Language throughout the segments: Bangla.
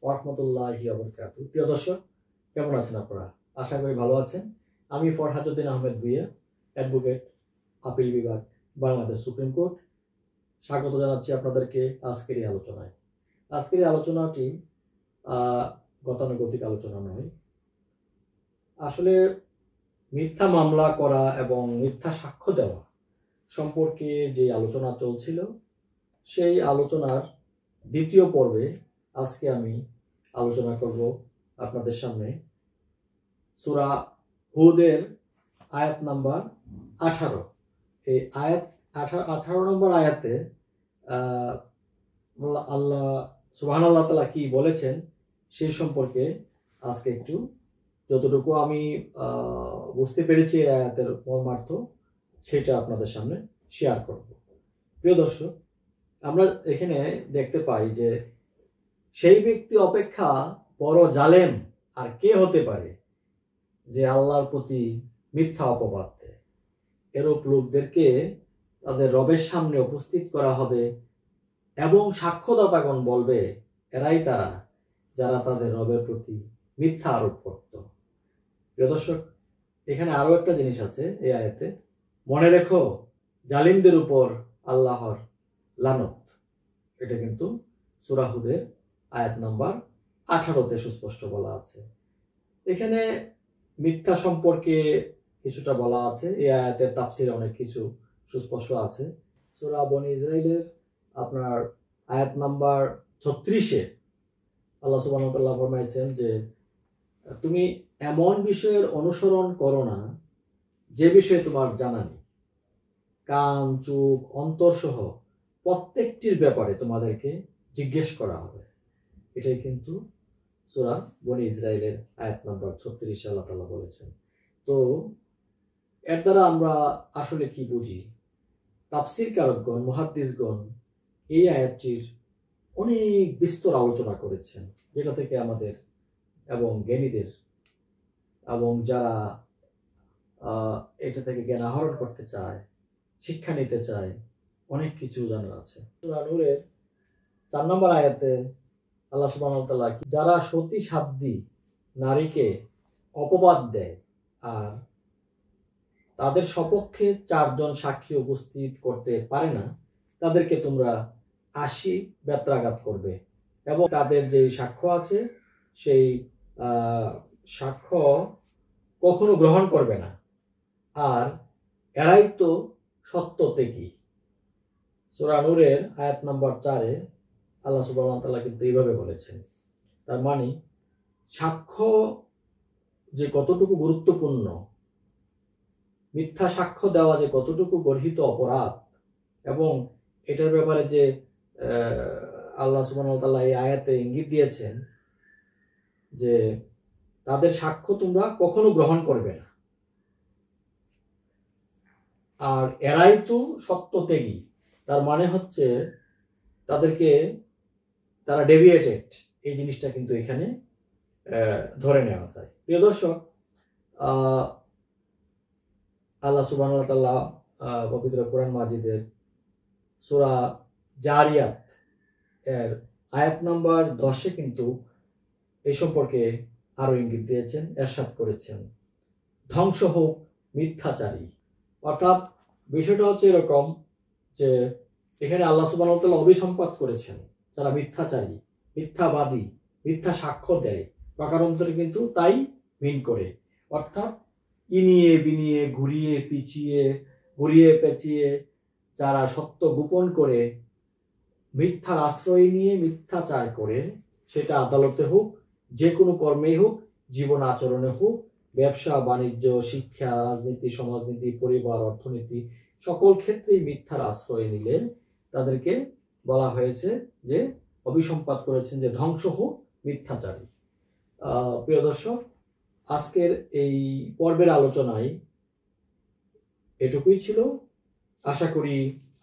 ওয়া রাহমাতুল্লাহি ওয়া বারাকাতুহু। প্রিয় দর্শক, কেমন আছেন আপনারা? আশা করি ভালো আছেন। আমি ফরহাদউদ্দিন আহমেদ ভূঁইয়া, অ্যাডভোকেট, আপিল বিভাগ, বাংলাদেশ সুপ্রিম কোর্ট। স্বাগত জানাচ্ছি আপনাদেরকে আজকের এই আলোচনায়। আজকের এই আলোচনাটি গতানুগতিক আলোচনা নয়। আসলে মিথ্যা মামলা করা এবং মিথ্যা সাক্ষ্য দেওয়া সম্পর্কে যে আলোচনা চলছিল, সেই আলোচনার দ্বিতীয় পর্বে আজকে আমি আলোচনা করব আপনাদের সামনে সূরা হুদের আয়াত নাম্বার 18। এই আয়াত 18 নম্বর আয়াতে আল্লাহ সুবহানাল্লাহ তাআলা কি বলেছেন সেই সম্পর্কে আজকে একটু যতটুকু আমি বুঝতে পেরেছি এই আয়াতের মর্মার্থ, সেটা আপনাদের সামনে শেয়ার করব। প্রিয় দর্শক, আমরা এখানে দেখতে পাই যে সেই ব্যক্তি অপেক্ষা বড় জালেম আর কে হতে পারে যে আল্লাহর প্রতি মিথ্যা অপবাদ দেয়। এরূপ লোকদেরকে তাদের রবের সামনে উপস্থিত করা হবে এবং সাক্ষ্যদাতাগণ বলবে, এরাই তারা যারা তাদের রবের প্রতি মিথ্যা আরোপ করত। প্রিয় দর্শক, এখানে আরো একটা জিনিস আছে এই আয়াতে, মনে রেখো জালিমদের উপর আল্লাহর লানত। এটা কিন্তু সূরা হুদের আয়াত নাম্বার 18-তে সুস্পষ্ট বলা আছে। এখানে মিথ্যা সম্পর্কে কিছুটা বলা আছে। এই আয়াতের তাফসিরে অনেক কিছু সুস্পষ্ট আছে। সূরা বনী ইসরাইলের আপনার আয়াত নাম্বার 36-এ আল্লাহ সুবহানাহু ওয়া তাআলা ফরমাইছেন যে তুমি এমন বিষয়ের অনুসরণ করো না যে বিষয়ে তোমার জানা নেই। কান, চোখ, অন্তর সহ প্রত্যেকটির ব্যাপারে তোমাদেরকে জিজ্ঞেস করা হবে। এটাই কিন্তু সূরা বনী ইসরাইলের আয়াত নাম্বার 36-এ আল্লাহ তাআলা বলেছেন। তো এর দ্বারা আমরা আসলে কি বুঝি? তাফসীর কারকগণ, মুহাদ্দিসগণ এই আয়াতটির অনেক বিস্তর আলোচনা করেছেন, যেটা থেকে আমাদের এবং জ্ঞানীদের এবং যারা এটা থেকে জ্ঞান আহরণ করতে চায়, শিক্ষা নিতে চায়, অনেক কিছু জানার আছে। সূরা নূরের 4 নম্বর আয়াতে আল্লাহ সুবহানাহু ওয়া তাআলা যারা সতী সাধ্বী নারীকে অপবাদ দেয় আর তাদের সপক্ষে 4 জন সাক্ষী উপস্থিত করতে পারে না, তাদেরকে তোমরা 80 বেত্রাঘাত করবে এবং তাদের যে সাক্ষ্য আছে সেই সাক্ষ্য কখনো গ্রহণ করবে না, আর এরাই তো সত্যত্যাগী। সূরা নূরের আয়াত নাম্বার 4-এ আল্লাহ সুবহানাহু ওয়া তাআলা কিন্তু এইভাবে বলেছেন। তার মানে সাক্ষ্য যে কতটুকু গুরুত্বপূর্ণ, মিথ্যা সাক্ষ্য দেওয়া যে কতটুকু গর্হিত অপরাধ, এবং এটার ব্যাপারে যে আল্লাহ সুবহানাহু ওয়া তাআলা এই আয়াতে ইঙ্গিত দিয়েছেন যে তাদের সাক্ষ্য তোমরা কখনো গ্রহণ করবে না, আর এরাই তো সত্যত্যাগী। তার মানে হচ্ছে তাদেরকে তারা ডেভিয়েটেড, এই জিনিসটা কিন্তু এখানে ধরে নেওয়া যায়। প্রিয় দর্শক, আল্লাহ সুবহানাহু ওয়া তাআলা পবিত্র কোরআন মাজিদের সূরা জারিয়াত এর আয়াত নাম্বার 10-এ কিন্তু এই সম্পর্কে আরো ইঙ্গিত দিয়েছেন, ইরশাদ করেছেন, ধ্বংস হোক মিথ্যাচারী। অর্থাৎ বিষয়টা হচ্ছে এরকম যে এখানে আল্লাহ সুবহানাহু ওয়া তাআলা অভিসম্পাত করেছেন যারা মিথ্যাচারী, মিথ্যাবাদী, মিথ্যা সাক্ষ্য দেয়, প্রকারান্তরে কিন্তু তাই মিন করে। অর্থাৎ ইনিয়ে বিনিয়ে, ঘুরিয়ে পেঁচিয়ে যারা সত্য গোপন করে, মিথ্যার আশ্রয় নিয়ে মিথ্যাচার করে, সেটা আদালতে হোক, যে কোনো কর্মেই হোক, জীবন আচরণে হোক, ব্যবসা বাণিজ্য, শিক্ষা, রাজনীতি, সমাজনীতি, পরিবার, অর্থনীতি, সকল ক্ষেত্রেই মিথ্যার আশ্রয় নিলে তাদেরকে বলা হয়েছে যে অভিসম্পাত করেছেন যে ধ্বংস হোক মিথ্যাচারী। প্রিয় দর্শক, আজকের এই পর্বের আলোচনায় এটুকুই ছিল। আশা করি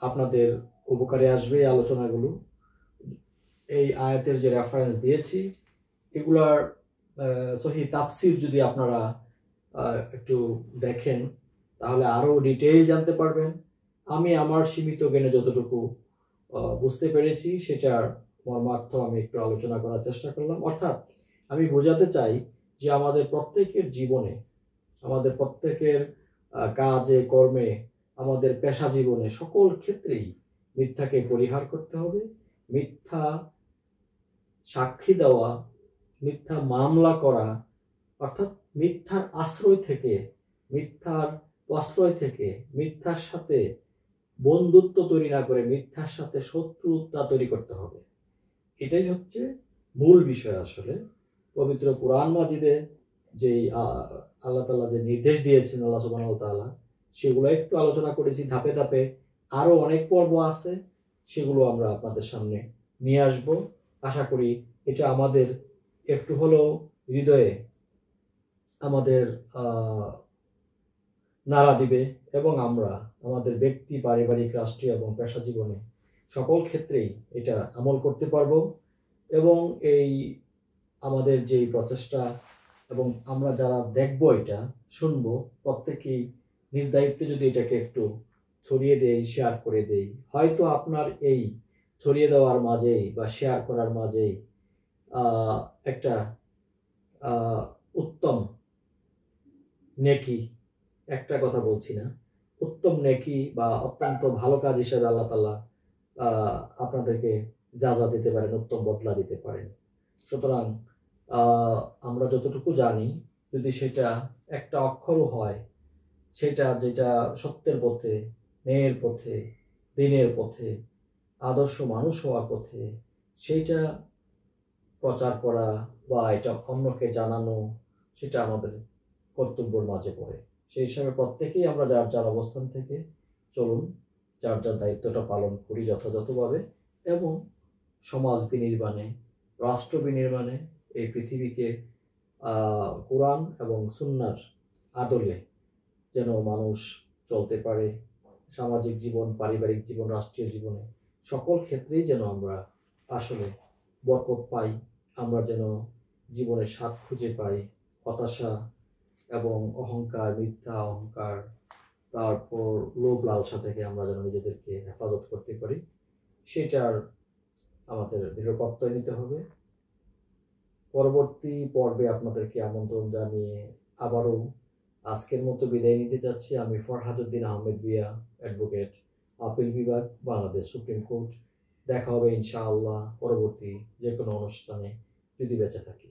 আপনাদের উপকারে আসবে এই আলোচনাগুলো। এই আয়াতের যে রেফারেন্স দিয়েছি, এগুলার সহি তাফসির যদি আপনারা একটু দেখেন তাহলে আরো ডিটেইল জানতে পারবেন। আমি আমার সীমিত জ্ঞানে যতটুকু বুঝতে পেরেছি সেটার মর্মার্থ আমি একটু আলোচনা করার চেষ্টা করলাম। অর্থাৎ আমি বোঝাতে চাই যে আমাদের প্রত্যেকের জীবনে, আমাদের প্রত্যেকের কাজে কর্মে, আমাদের পেশা জীবনে সকল ক্ষেত্রেই মিথ্যাকে পরিহার করতে হবে। মিথ্যা সাক্ষী দেওয়া, মিথ্যা মামলা করা, অর্থাৎ মিথ্যার আশ্রয় থেকে, মিথ্যার প্রশ্রয় থেকে, মিথ্যার সাথে বন্ধুত্ব তৈরি না করে মিথ্যার সাথে শত্রুতা তৈরি করতে হবে। এটাই হচ্ছে মূল বিষয়। আসলে পবিত্র কোরআন মাজিদে যেই আল্লাহ তাআলা যে নির্দেশ দিয়েছেন, আল্লাহ সুবহানাহু ওয়া তাআলা, সেগুলো একটু আলোচনা করেছি ধাপে ধাপে। আরো অনেক পর্ব আছে, সেগুলো আমরা আপনাদের সামনে নিয়ে আসব। আশা করি এটা আমাদের একটু হলেও হৃদয়ে আমাদের নাড়া দিবে এবং আমরা আমাদের ব্যক্তি, পারিবারিক, রাষ্ট্রীয় এবং পেশা জীবনে সকল ক্ষেত্রেই এটা আমল করতে পারবো। এবং এই আমাদের যেই প্রচেষ্টা এবং আমরা যারা দেখবো, এটা শুনবো, প্রত্যেকেই নিজ দায়িত্বে যদি এটাকে একটু ছড়িয়ে দেই, শেয়ার করে দেই, হয়তো আপনার এই ছড়িয়ে দেওয়ার মাঝেই বা শেয়ার করার মাঝেই একটা উত্তম নেকি, একটা কথা বলছি না, উত্তম নেকি বা অত্যন্ত ভালো কাজ হিসেবে আল্লাহ তাআলা আপনাদেরকে যা দিতে পারেন, উত্তম বদলা দিতে পারেন। সুতরাং আমরা যতটুকু জানি, যদি সেটা একটা অক্ষরও হয়, সেটা যেটা সত্যের পথে, ন্যায়ের পথে, দিনের পথে, আদর্শ মানুষ হওয়ার পথে, সেইটা প্রচার করা বা এটা অন্যকে জানানো, সেটা আমাদের কর্তব্যের মাঝে পড়ে। সেই হিসাবে প্রত্যেকেই আমরা যার যার অবস্থান থেকে চলুন, যার যার দায়িত্বটা পালন করি যথাযথভাবে এবং সমাজ বিনির্মাণে, রাষ্ট্র বিনির্মাণে, এই পৃথিবীকে কোরআন এবং সুন্নাহর আদলে যেন মানুষ চলতে পারে। সামাজিক জীবন, পারিবারিক জীবন, রাষ্ট্রীয় জীবনে সকল ক্ষেত্রেই যেন আমরা আসলে বরকত পাই, আমরা যেন জীবনের স্বাদ খুঁজে পাই। হতাশা এবং অহংকার, মিথ্যা অহংকার, তারপর লোভ লালসা থেকে আমরা যেন নিজেদেরকে হেফাজত করতে পারি, সেটার আমাদের দৃঢ় প্রত্যয় নিতে হবে। পরবর্তী পর্বে আপনাদেরকে আমন্ত্রণ জানিয়ে আবারও আজকের মতো বিদায় নিতে চাচ্ছি। আমি ফরহাদউদ্দিন আহমেদ ভূঁইয়া, অ্যাডভোকেট, আপিল বিভাগ, বাংলাদেশ সুপ্রিম কোর্ট। দেখা হবে ইনশাআল্লাহ পরবর্তী যে কোনো অনুষ্ঠানে, যদি বেঁচে থাকি।